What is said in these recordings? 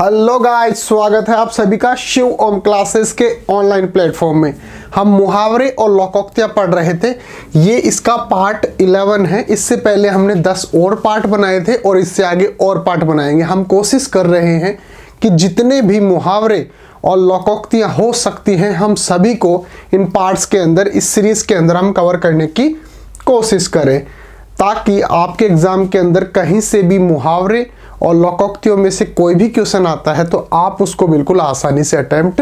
Hello guys, स्वागत है आप सभी का शिव ओम क्लासेस के ऑनलाइन प्लेटफॉर्म में। हम मुहावरे और लोकोक्तियां पढ़ रहे थे। ये इसका पार्ट 11 है। इससे पहले हमने 10 और पार्ट बनाए थे और इससे आगे और पार्ट बनाएंगे। हम कोशिश कर रहे हैं कि जितने भी मुहावरे और लोकोक्तियां हो सकती हैं हम सभी को इन पार्ट्स के अंदर, इस सीरीज के अंदर हम कवर करने की कोशिश करें, ताकि आपके एग्जाम के अंदर कहीं से भी मुहावरे और लोकोक्तियों में से कोई भी क्वेश्चन आता है तो आप उसको बिल्कुल आसानी से अटेम्प्ट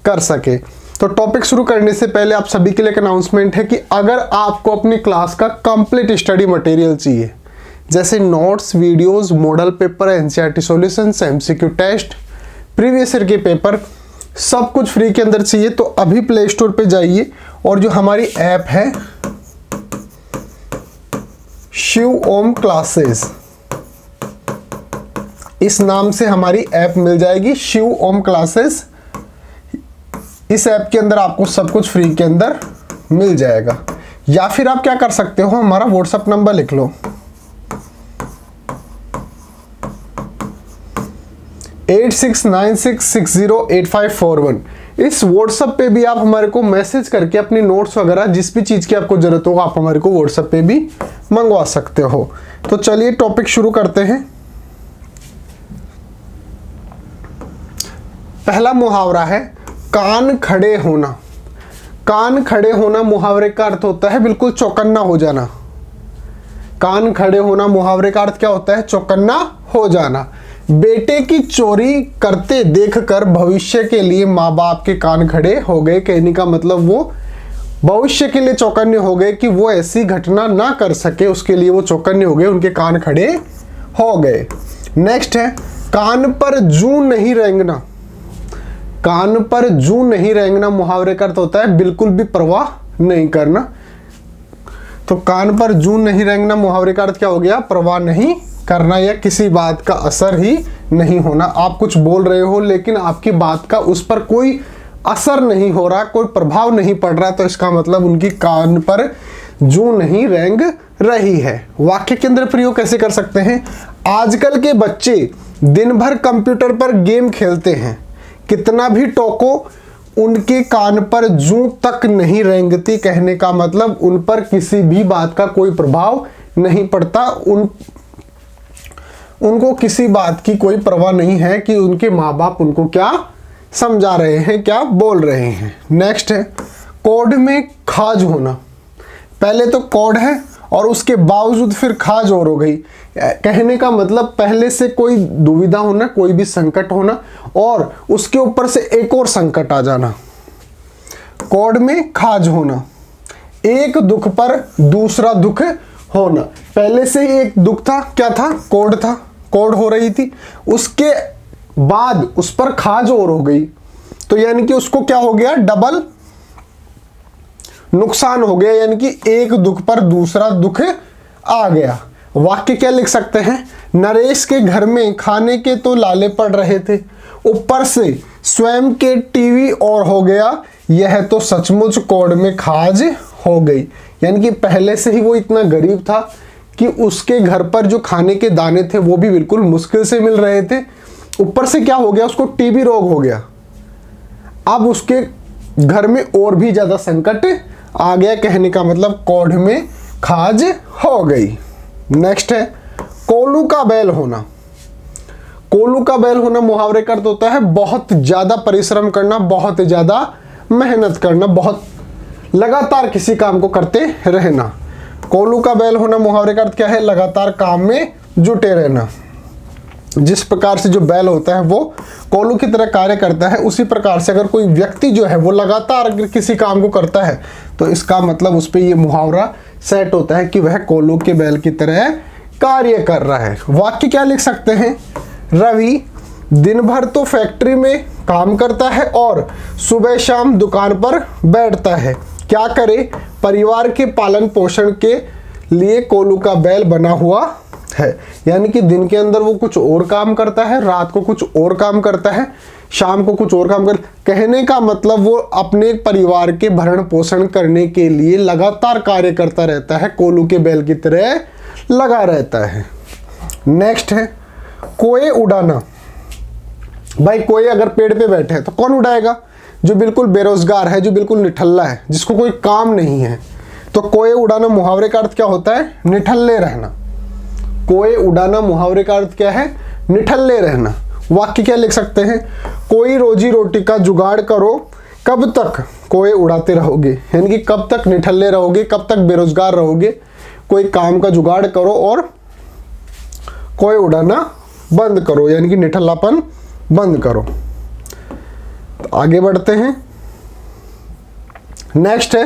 कर सके। तो टॉपिक शुरू करने से पहले आप सभी के लिए एक अनाउंसमेंट है कि अगर आपको अपनी क्लास का कंप्लीट स्टडी मटेरियल चाहिए, जैसे notes, videos, model paper, NCERT solutions, MCQ test, previous year के पेपर, सब कुछ फ्री के अंदर चाहिए, तो अभी प्ले स्टोर पे जाइए और जो हमारी ऐप है शिव ओम क्लासेस, इस नाम से हमारी ऐप मिल जाएगी, शिव ओम क्लासेस। इस ऐप के अंदर आपको सब कुछ फ्री के अंदर मिल जाएगा। या फिर आप क्या कर सकते हो, हमारा व्हाट्सएप नंबर लिख लो 8696608541। इस व्हाट्सएप पे भी आप हमारे को मैसेज करके अपनी नोट्स वगैरह जिस भी चीज की आपको जरूरत होगा आप हमारे को व्हाट्सएप पे भी मंगवा सकते हो। तो चलिए टॉपिक शुरू करते हैं। पहला मुहावरा है कान खड़े होना। कान खड़े होना मुहावरे का अर्थ होता है बिल्कुल चौकन्ना हो जाना। कान खड़े होना मुहावरे का अर्थ क्या होता है? चौकन्ना हो जाना। बेटे की चोरी करते देखकर भविष्य के लिए माँ बाप के कान खड़े हो गए। कहने का मतलब वो भविष्य के लिए चौकन्ने हो गए कि वो ऐसी घटना ना कर सके, उसके लिए वो चौकन्ने हो गए, उनके कान खड़े हो गए। नेक्स्ट है कान पर जूं नहीं रेंगना। कान पर जूं नहीं रेंगना मुहावरे का अर्थ होता है बिल्कुल भी परवाह नहीं करना। तो कान पर जूं नहीं रेंगना मुहावरे का अर्थ क्या हो गया? परवाह नहीं करना या किसी बात का असर ही नहीं होना। आप कुछ बोल रहे हो लेकिन आपकी बात का उस पर कोई असर नहीं हो रहा, कोई प्रभाव नहीं पड़ रहा, तो इसका मतलब उनकी कान पर जूं नहीं रेंग रही है। वाक्य के अंदर प्रयोग कैसे कर सकते हैं? आजकल के बच्चे दिन भर कंप्यूटर पर गेम खेलते हैं, कितना भी टोको उनके कान पर जूं तक नहीं रेंगती। कहने का मतलब उन पर किसी भी बात का कोई प्रभाव नहीं पड़ता, उनको किसी बात की कोई परवाह नहीं है कि उनके माँ बाप उनको क्या समझा रहे हैं, क्या बोल रहे हैं। नेक्स्ट है कोड में खाज होना। पहले तो कोड है और उसके बावजूद फिर खाज और हो गई। कहने का मतलब पहले से कोई दुविधा होना, कोई भी संकट होना और उसके ऊपर से एक और संकट आ जाना। कोड में खाज होना, एक दुख पर दूसरा दुख होना। पहले से ही एक दुख था, क्या था? कोड था, कोड हो रही थी, उसके बाद उस पर खाज और हो गई, तो यानी कि उसको क्या हो गया? डबल नुकसान हो गया, यानी कि एक दुख पर दूसरा दुख आ गया। वाक्य क्या लिख सकते हैं? नरेश के घर में खाने के तो लाले पड़ रहे थे, ऊपर से स्वयं के टीवी और हो गया, यह तो सचमुच कोड में खाज हो गई। यानी कि पहले से ही वो इतना गरीब था कि उसके घर पर जो खाने के दाने थे वो भी बिल्कुल मुश्किल से मिल रहे थे, ऊपर से क्या हो गया? उसको टीबी रोग हो गया। अब उसके घर में और भी ज्यादा संकट आ गया। कहने का मतलब कोढ़ में खाज हो गई। नेक्स्ट है कोलू का बैल होना। कोलू का बैल होना मुहावरे का अर्थ होता है बहुत ज्यादा परिश्रम करना, बहुत ज्यादा मेहनत करना, बहुत लगातार किसी काम को करते रहना। कोलू का बैल होना मुहावरे का अर्थ क्या है? लगातार काम में जुटे रहना। जिस प्रकार से जो बैल होता है वो कोलू की तरह कार्य करता है, उसी प्रकार से अगर कोई व्यक्ति जो है वो लगातार अगर किसी काम को करता है तो इसका मतलब उस पर ये मुहावरा सेट होता है कि वह कोलू के बैल की तरह कार्य कर रहा है। वाक्य क्या लिख सकते हैं? रवि दिन भर तो फैक्ट्री में काम करता है और सुबह शाम दुकान पर बैठता है, क्या करे? परिवार के पालन पोषण के लिए कोलू का बैल बना हुआ है। यानी कि दिन के अंदर वो कुछ और काम करता है, रात को कुछ और काम करता है, शाम को कुछ और काम कर। कहने का मतलब वो अपने परिवार के भरण पोषण करने के लिए लगातार कार्य करता रहता है, कोलू के बैल की तरह लगा रहता है। नेक्स्ट है कोए उड़ाना। भाई कोई अगर पेड़ पे बैठे हैं तो कौन उड़ाएगा? जो बिल्कुल बेरोजगार है, जो बिल्कुल निठल्ला है, जिसको कोई काम नहीं है। तो कोए उड़ाना मुहावरे का अर्थ क्या होता है? निठल्ले रहना। कोए उड़ाना मुहावरे का अर्थ क्या है? निठल्ले रहना। वाक्य क्या लिख सकते हैं? कोई रोजी रोटी का जुगाड़ करो, कब तक कोए उड़ाते रहोगे, यानी कि कब तक निठल्ले रहोगे, कब तक बेरोजगार रहोगे। कोई काम का जुगाड़ करो और कोए उड़ाना बंद करो, यानी कि निठल्लापन बंद करो। तो आगे बढ़ते हैं। नेक्स्ट है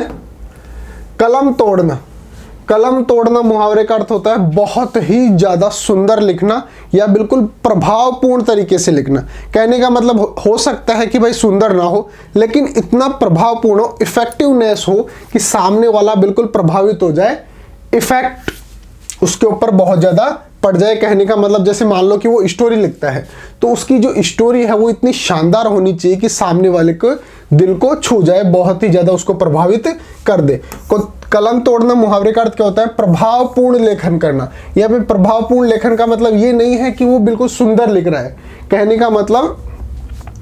कलम तोड़ना। कलम तोड़ना मुहावरे का अर्थ होता है बहुत ही ज्यादा सुंदर लिखना या बिल्कुल प्रभावपूर्ण तरीके से लिखना। कहने का मतलब हो सकता है कि भाई सुंदर ना हो, लेकिन इतना प्रभावपूर्ण हो, इफेक्टिवनेस हो कि सामने वाला बिल्कुल प्रभावित हो जाए, इफेक्ट उसके ऊपर बहुत ज्यादा पड़ जाए। कहने का मतलब जैसे मान लो कि वो स्टोरी लिखता है तो उसकी जो स्टोरी है वो इतनी शानदार होनी चाहिए कि सामने वाले को दिल को छू जाए, बहुत ही ज्यादा उसको प्रभावित कर दे। कलम तोड़ना मुहावरे का अर्थ क्या होता है? प्रभावपूर्ण लेखन करना। यहाँ पे प्रभावपूर्ण लेखन का मतलब ये नहीं है कि वो बिल्कुल सुंदर लिख रहा है। कहने का मतलब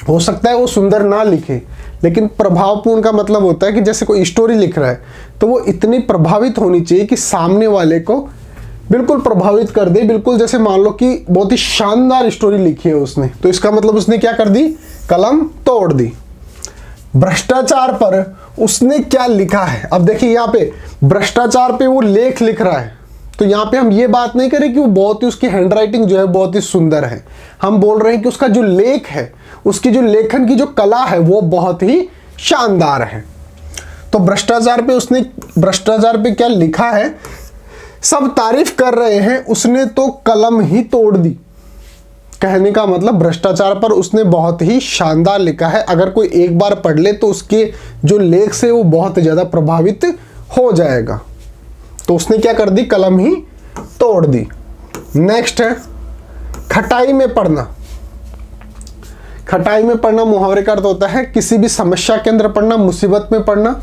हो सकता है वो सुंदर ना लिखे, लेकिन प्रभावपूर्ण का मतलब होता है कि जैसे कोई स्टोरी लिख रहा है तो वो इतनी प्रभावित होनी चाहिए कि सामने वाले को बिल्कुल प्रभावित कर दे। बिल्कुल जैसे मान लो कि बहुत ही शानदार स्टोरी लिखी है उसने, तो इसका मतलब उसने क्या कर दी? कलम तोड़ दी। भ्रष्टाचार पर उसने क्या लिखा है? अब देखिए यहाँ पे भ्रष्टाचार पे वो लेख लिख रहा है, तो यहाँ पे हम ये बात नहीं करें कि वो बहुत ही उसकी हैंडराइटिंग जो है बहुत ही सुंदर है। हम बोल रहे हैं कि उसका जो लेख है, उसकी जो लेखन की जो कला है वो बहुत ही शानदार है। तो भ्रष्टाचार पे क्या लिखा है? सब तारीफ कर रहे हैं, उसने तो कलम ही तोड़ दी। कहने का मतलब भ्रष्टाचार पर उसने बहुत ही शानदार लिखा है। अगर कोई एक बार पढ़ ले तो उसके जो लेख से वो बहुत ज्यादा प्रभावित हो जाएगा। तो उसने क्या कर दी? कलम ही तोड़ दी। नेक्स्ट है खटाई में पढ़ना। खटाई में पढ़ना मुहावरे का अर्थ होता है किसी भी समस्या के अंदर पढ़ना, मुसीबत में पढ़ना,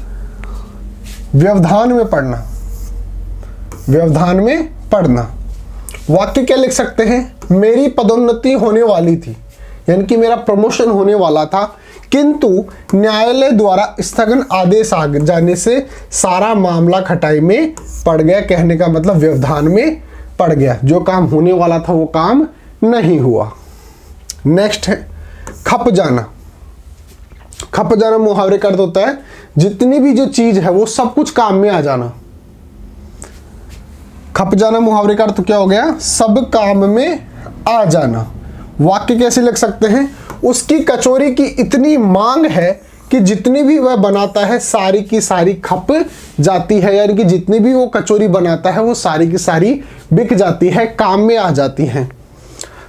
व्यवधान में पढ़ना। व्यवधान में पढ़ना। वाक्य क्या लिख सकते हैं? मेरी पदोन्नति होने वाली थी, यानी कि मेरा प्रमोशन होने वाला था, किंतु न्यायालय द्वारा स्थगन आदेश आ जाने से सारा मामला खटाई में पड़ गया। कहने का मतलब व्यवधान में पड़ गया, जो काम होने वाला था वो काम नहीं हुआ। नेक्स्ट है खप जाना। खप जाना मुहावरे का अर्थ होता है जितनी भी जो चीज है वो सब कुछ काम में आ जाना। खप जाना मुहावरे का अर्थ क्या हो गया? सब काम में आ जाना। वाक्य कैसे लिख सकते हैं? उसकी कचौरी की इतनी मांग है कि जितनी भी वह बनाता है सारी की सारी खप जाती है, यानी कि जितनी भी वो कचौरी बनाता है वो सारी की सारी बिक जाती है, काम में आ जाती है।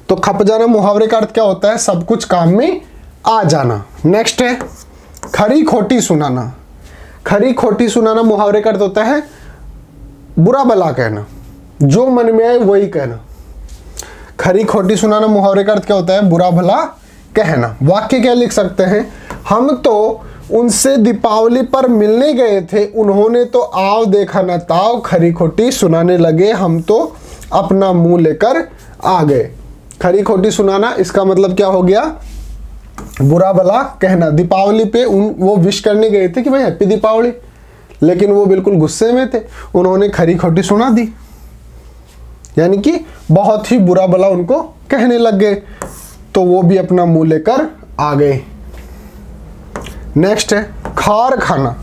तो खप जाना मुहावरे का अर्थ क्या होता है? सब कुछ काम में आ जाना। नेक्स्ट है खरी खोटी सुनाना। खरी खोटी सुनाना मुहावरे का अर्थ होता है बुरा भला कहना, जो मन में आए वही कहना। खरी खोटी सुनाना मुहावरे का अर्थ क्या होता है? बुरा भला कहना। वाक्य क्या लिख सकते हैं? हम तो उनसे दीपावली पर मिलने गए थे, उन्होंने तो आव देखा न ताव, खरी खोटी सुनाने लगे, हम तो अपना मुंह लेकर आ गए। खरी खोटी सुनाना, इसका मतलब क्या हो गया? बुरा भला कहना। दीपावली पे वो विश करने गए थे कि भाई हैप्पी दीपावली, लेकिन वो बिल्कुल गुस्से में थे, उन्होंने खरी खोटी सुना दी, यानी कि बहुत ही बुरा भला उनको कहने लग गए, तो वो भी अपना मुंह लेकर आ गए। नेक्स्ट है खार खाना।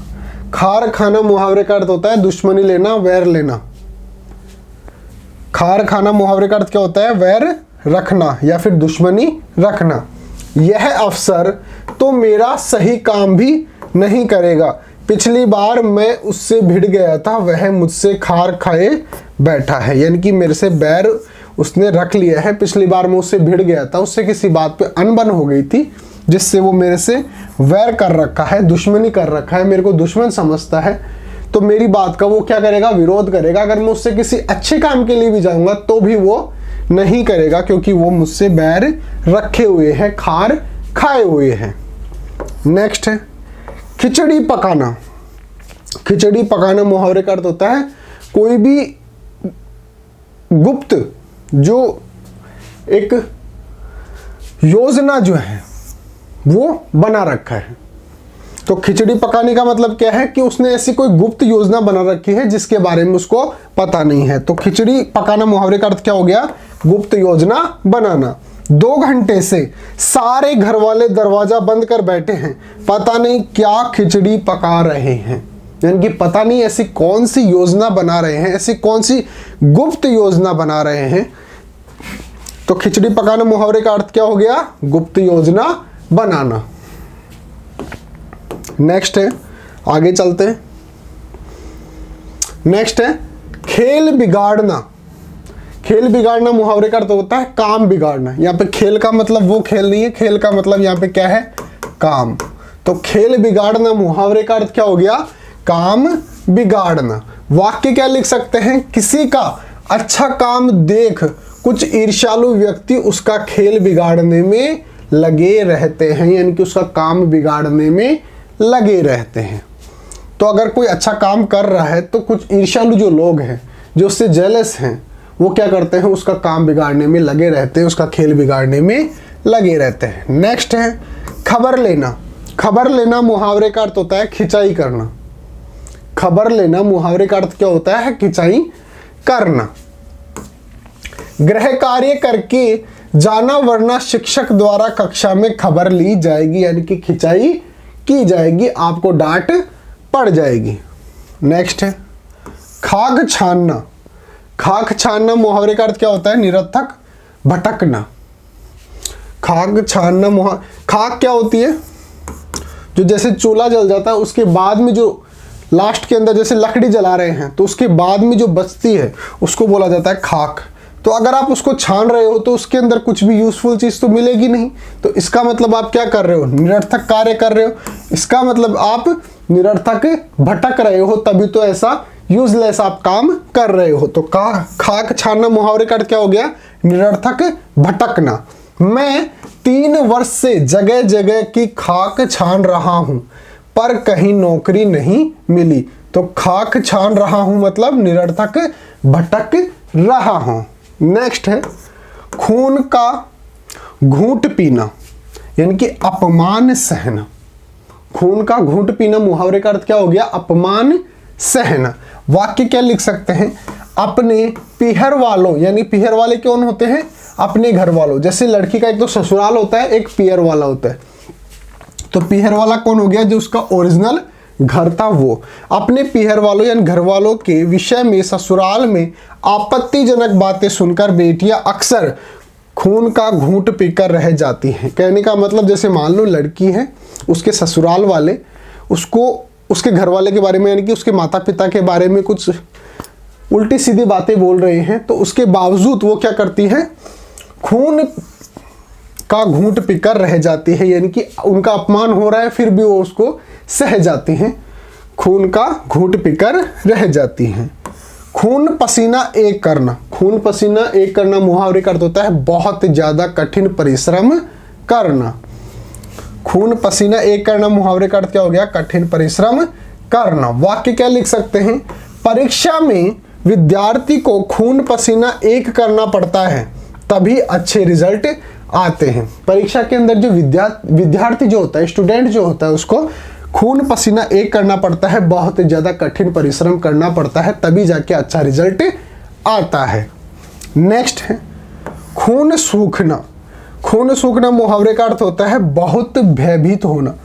खार खाना मुहावरे का अर्थ होता है दुश्मनी लेना, वैर लेना। खार खाना मुहावरे का अर्थ क्या होता है? वैर रखना या फिर दुश्मनी रखना। यह अफसर तो मेरा सही काम भी नहीं करेगा, पिछली बार मैं उससे भिड़ गया था, वह मुझसे खार खाए बैठा है, यानी कि मेरे से बैर उसने रख लिया है। पिछली बार मैं उससे भिड़ गया था, उससे किसी बात पे अनबन हो गई थी जिससे वो मेरे से वैर कर रखा है, दुश्मनी कर रखा है, मेरे को दुश्मन समझता है, तो मेरी बात का वो क्या करेगा? विरोध करेगा। अगर मैं उससे किसी अच्छे काम के लिए भी जाऊंगा तो भी वो नहीं करेगा, क्योंकि वो मुझसे बैर रखे हुए है, खार खाए हुए हैं। नेक्स्ट है खिचड़ी पकाना। खिचड़ी पकाना मुहावरे का अर्थ होता है कोई भी गुप्त जो एक योजना जो है वो बना रखा है। तो खिचड़ी पकाने का मतलब क्या है कि उसने ऐसी कोई गुप्त योजना बना रखी है जिसके बारे में उसको पता नहीं है। तो खिचड़ी पकाना मुहावरे का अर्थ क्या हो गया? गुप्त योजना बनाना। 2 घंटे से सारे घर वाले दरवाजा बंद कर बैठे हैं, पता नहीं क्या खिचड़ी पका रहे हैं। यानी कि पता नहीं ऐसी कौन सी योजना बना रहे हैं, ऐसी कौन सी गुप्त योजना बना रहे हैं। तो खिचड़ी पकाना मुहावरे का अर्थ क्या हो गया? गुप्त योजना बनाना। नेक्स्ट है, आगे चलते हैं। नेक्स्ट है खेल बिगाड़ना। खेल बिगाड़ना मुहावरे का अर्थ होता है काम बिगाड़ना। यहाँ पे खेल का मतलब वो खेल नहीं है, खेल का मतलब यहाँ पे क्या है? काम। तो खेल बिगाड़ना मुहावरे का अर्थ क्या हो गया? काम बिगाड़ना। वाक्य क्या लिख सकते हैं? किसी का अच्छा काम देख कुछ ईर्ष्यालु व्यक्ति उसका खेल बिगाड़ने में लगे रहते हैं, यानी कि उसका काम बिगाड़ने में लगे रहते हैं। तो अगर कोई अच्छा काम कर रहा है तो कुछ ईर्ष्यालु जो लोग हैं, जो उससे जेलस हैं, वो क्या करते हैं? उसका काम बिगाड़ने में लगे रहते हैं, उसका खेल बिगाड़ने में लगे रहते हैं। नेक्स्ट है खबर लेना। खबर लेना मुहावरे का अर्थ होता है खिंचाई करना। खबर लेना मुहावरे का अर्थ क्या होता है? खिंचाई करना। गृह कार्य करके जाना वरना शिक्षक द्वारा कक्षा में खबर ली जाएगी, यानी कि खिंचाई की जाएगी, आपको डांट पड़ जाएगी। नेक्स्ट है खाक छानना। खाक छानना मुहावरे का अर्थ क्या होता है? निरर्थक भटकना। खाक छानना खाक क्या होती है? जो जैसे चूल्हा जल जाता है उसके बाद में जो लास्ट के अंदर जैसे लकड़ी जला रहे हैं तो उसके बाद में जो बचती है उसको बोला जाता है खाक। तो अगर आप उसको छान रहे हो तो उसके अंदर कुछ भी यूजफुल चीज़ तो मिलेगी नहीं। तो इसका मतलब आप क्या कर रहे हो? निरर्थक कार्य कर रहे हो। इसका मतलब आप निरर्थक भटक रहे हो, तभी तो ऐसा यूजलेस आप काम कर रहे हो। तो खाक छानना मुहावरे का क्या हो गया? निरर्थक भटकना। मैं 3 वर्ष से जगह जगह की खाक छान रहा हूं पर कहीं नौकरी नहीं मिली। तो खाक छान रहा हूं मतलब निरर्थक भटक रहा हूं। नेक्स्ट है खून का घूंट पीना, यानी कि अपमान सहना। खून का घूंट पीना मुहावरे का अर्थ क्या हो गया? अपमान सहना। वाक्य क्या लिख सकते हैं? अपने पीहर वालों, यानी पीहर वाले कौन होते हैं? अपने घर वालों। जैसे लड़की का एक तो ससुराल होता है, एक पीहर वाला होता है। तो पीहर वाला कौन हो गया? जो उसका ओरिजिनल घर था वो। अपने पीहर वालों यानी घर वालों के विषय में ससुराल में आपत्तिजनक बातें सुनकर बेटियां अक्सर खून का घूंट पीकर रह जाती हैं। कहने का मतलब जैसे मान लो लड़की है, उसके ससुराल वाले उसको उसके घर वाले के बारे में यानी कि उसके माता पिता के बारे में कुछ उल्टी सीधी बातें बोल रहे हैं, तो उसके बावजूद वो क्या करती है? खून का घूंट पीकर रह जाती है, यानी कि उनका अपमान हो रहा है फिर भी वो उसको सह जाती हैं। खून का घूंट पीकर रह जाती हैं। खून पसीना एक करना। खून पसीना एक करना मुहावरे का अर्थ होता है बहुत ज्यादा कठिन परिश्रम करना। खून पसीना एक करना मुहावरे का अर्थ क्या हो गया? कठिन परिश्रम करना। वाक्य क्या लिख सकते हैं? परीक्षा में विद्यार्थी को खून पसीना एक करना पड़ता है तभी अच्छे रिजल्ट आते हैं। परीक्षा के अंदर जो विद्यार्थी जो होता है, स्टूडेंट जो होता है, उसको खून पसीना एक करना पड़ता है, बहुत ज़्यादा कठिन परिश्रम करना पड़ता है, तभी जाके अच्छा रिजल्ट आता है। नेक्स्ट है खून सूखना। खून सूखना मुहावरे का अर्थ होता है बहुत भयभीत होना।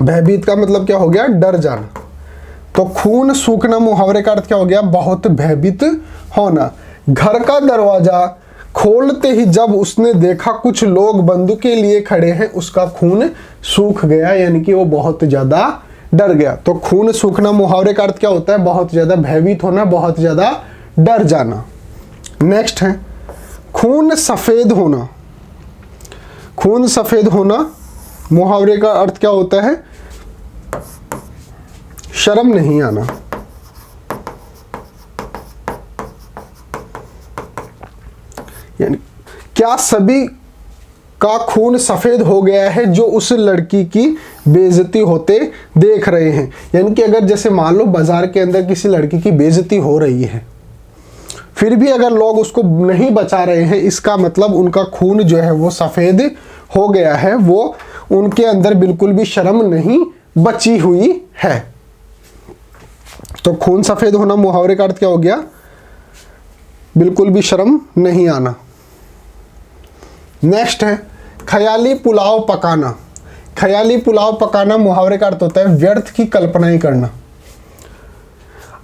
भयभीत का मतलब क्या हो गया? डर जाना। तो खून सूखना मुहावरे का अर्थ क्या हो गया? बहुत भयभीत होना। घर का दरवाजा खोलते ही जब उसने देखा कुछ लोग बंदूकें लिए खड़े हैं, उसका खून सूख गया, यानी कि वो बहुत ज्यादा डर गया। तो खून सूखना मुहावरे का अर्थ क्या होता है? बहुत ज्यादा भयभीत होना, बहुत ज्यादा डर जाना। नेक्स्ट है खून सफेद होना। खून सफेद होना मुहावरे का अर्थ क्या होता है? शर्म नहीं आना। यानी क्या सभी का खून सफेद हो गया है जो उस लड़की की बेइज्जती होते देख रहे हैं। यानी कि अगर जैसे मान लो बाजार के अंदर किसी लड़की की बेइज्जती हो रही है, फिर भी अगर लोग उसको नहीं बचा रहे हैं, इसका मतलब उनका खून जो है वो सफ़ेद हो गया है, वो उनके अंदर बिल्कुल भी शर्म नहीं बची हुई है। तो खून सफ़ेद होना मुहावरे का अर्थ क्या हो गया? बिल्कुल भी शर्म नहीं आना। नेक्स्ट है ख्याली पुलाव पकाना। ख्याली पुलाव पकाना मुहावरे का अर्थ होता है व्यर्थ की कल्पनाएं करना।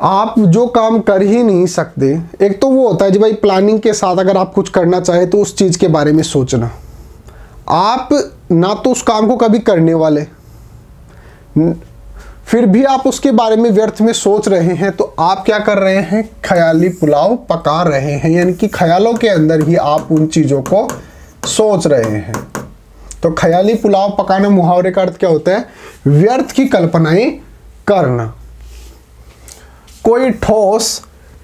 आप जो काम कर ही नहीं सकते, एक तो वो होता है जी भाई प्लानिंग के साथ अगर आप कुछ करना चाहे तो उस चीज़ के बारे में सोचना, आप ना तो उस काम को कभी करने वाले, फिर भी आप उसके बारे में व्यर्थ में सोच रहे हैं, तो आप क्या कर रहे हैं? ख्याली पुलाव पका रहे हैं, यानी कि ख्यालों के अंदर ही आप उन चीज़ों को सोच रहे हैं। तो ख्याली पुलाव पकाना मुहावरे का अर्थ क्या होता है? व्यर्थ की कल्पनाएं करना। कोई ठोस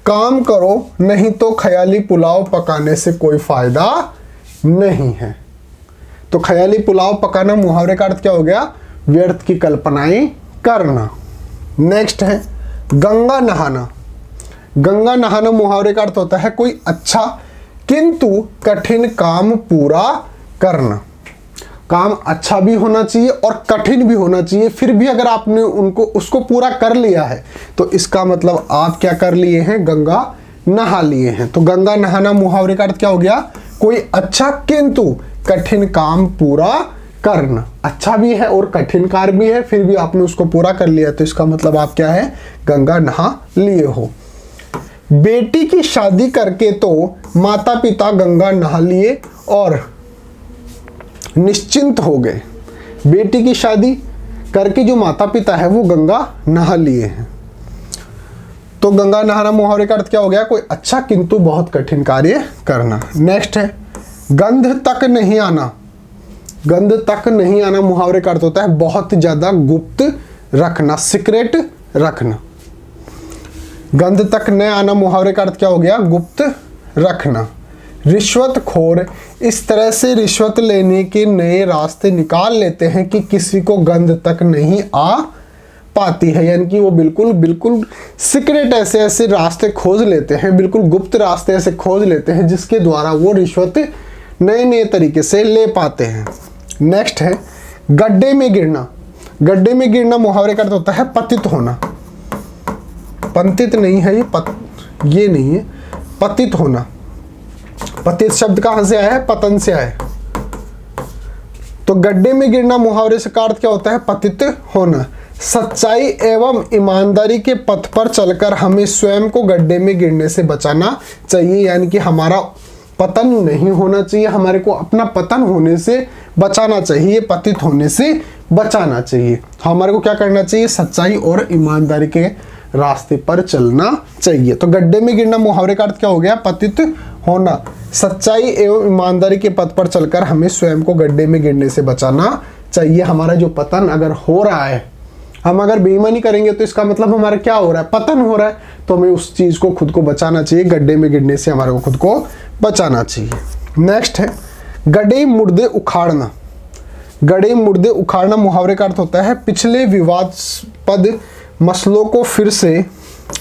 काम करो, नहीं तो ख्याली पुलाव पकाने से कोई फायदा नहीं है। तो ख्याली पुलाव पकाना मुहावरे का अर्थ क्या हो गया? व्यर्थ की कल्पनाएं करना। नेक्स्ट है गंगा नहाना। गंगा नहाना मुहावरे का अर्थ होता है कोई अच्छा किंतु कठिन काम पूरा करना। काम अच्छा भी होना चाहिए और कठिन भी होना चाहिए, फिर भी अगर आपने उसको पूरा कर लिया है तो इसका मतलब आप क्या कर लिए हैं? गंगा नहा लिए हैं। तो गंगा नहाना मुहावरे का अर्थ क्या हो गया? कोई अच्छा किंतु कठिन काम पूरा करना। अच्छा भी है और कठिन कार्य भी है, फिर भी आपने उसको पूरा कर लिया, तो इसका मतलब आप क्या है? गंगा नहा लिए हो। बेटी की शादी करके तो माता पिता गंगा नहा लिए और निश्चिंत हो गए। बेटी की शादी करके जो माता पिता है वो गंगा नहा लिए हैं। तो गंगा नहाना मुहावरे का अर्थ क्या हो गया? कोई अच्छा किंतु बहुत कठिन कार्य करना। नेक्स्ट है गंध तक नहीं आना। गंध तक नहीं आना मुहावरे का अर्थ होता है बहुत ज्यादा गुप्त रखना, सीक्रेट रखना। गंध तक न आना मुहावरे का अर्थ क्या हो गया? गुप्त रखना। रिश्वतखोर इस तरह से रिश्वत लेने के नए रास्ते निकाल लेते हैं कि किसी को गंध तक नहीं आ पाती है, यानी कि वो बिल्कुल सीक्रेट ऐसे रास्ते खोज लेते हैं, बिल्कुल गुप्त रास्ते ऐसे खोज लेते हैं जिसके द्वारा वो रिश्वत नए तरीके से ले पाते हैं। नेक्स्ट है गड्ढे में गिरना। गड्ढे में गिरना मुहावरे का अर्थ होता है पतित होना। पंतित नहीं है ये नहीं है, पतित होना। पतित शब्द कहां से आया है? पतन से आया है। तो गड्ढे में गिरना मुहावरे से का अर्थ क्या होता है? पतित होना। सच्चाई एवं ईमानदारी के पथ पर चलकर हमें स्वयं को गड्ढे में गिरने से बचाना चाहिए, यानी कि हमारा पतन नहीं होना चाहिए, हमारे को अपना पतन होने से बचाना चाहिए, पतित होने से बचाना चाहिए। हमारे को क्या करना चाहिए? सच्चाई और ईमानदारी के रास्ते पर चलना चाहिए। तो गड्ढे में गिरना मुहावरे का अर्थ क्या हो गया? पतित होना। सच्चाई एवं ईमानदारी के पथ पर चलकर हमें स्वयं को गड्ढे में गिरने से बचाना चाहिए। हमारा जो पतन अगर हो रहा है, हम अगर बेईमानी करेंगे तो इसका मतलब हमारा क्या हो रहा है? पतन हो रहा है। तो हमें उस चीज को खुद को बचाना चाहिए, गड्ढे में गिरने से हमारे को खुद को बचाना चाहिए। नेक्स्ट है गड्ढे मुर्दे उखाड़ना। गड्ढे मुर्दे उखाड़ना मुहावरे का अर्थ होता है पिछले विवादास्पद मसलों को फिर से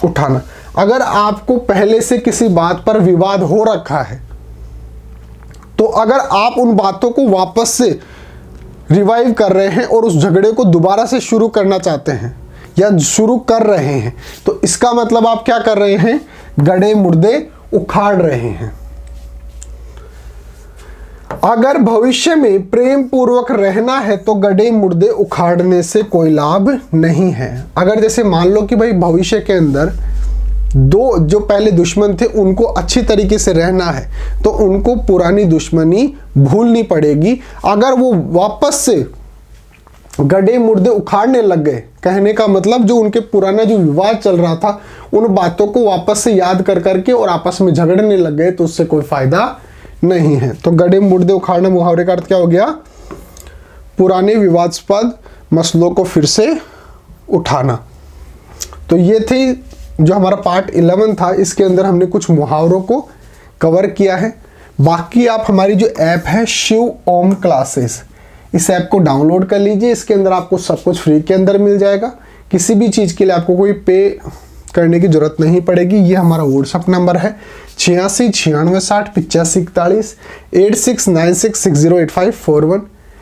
उठाना। अगर आपको पहले से किसी बात पर विवाद हो रखा है, तो अगर आप उन बातों को वापस से रिवाइव कर रहे हैं और उस झगड़े को दोबारा से शुरू करना चाहते हैं या शुरू कर रहे हैं, तो इसका मतलब आप क्या कर रहे हैं? गड्ढे मुर्दे उखाड़ रहे हैं। अगर भविष्य में प्रेम पूर्वक रहना है तो गड्ढे मुर्दे उखाड़ने से कोई लाभ नहीं है। अगर जैसे मान लो कि भाई भविष्य के अंदर दो जो पहले दुश्मन थे उनको अच्छी तरीके से रहना है, तो उनको पुरानी दुश्मनी भूलनी पड़ेगी। अगर वो वापस से गड्ढे मुर्दे उखाड़ने लग गए, कहने का मतलब जो उनके पुराना जो विवाद चल रहा था उन बातों को वापस से याद कर करके और आपस में झगड़ने लग गए, तो उससे कोई फायदा नहीं है। तो गड्ढे मुर्दे उखाड़ना मुहावरे का अर्थ क्या हो गया? पुराने विवादास्पद मसलों को फिर से उठाना। तो ये थी जो हमारा पार्ट 11 था, इसके अंदर हमने कुछ मुहावरों को कवर किया है। बाकी आप हमारी जो ऐप है शिव ओम क्लासेस, इस ऐप को डाउनलोड कर लीजिए। इसके अंदर आपको सब कुछ फ्री के अंदर मिल जाएगा। किसी भी चीज़ के लिए आपको कोई पे करने की जरूरत नहीं पड़ेगी। ये हमारा व्हाट्सअप नंबर है 86 96 60 85 41 8696608541।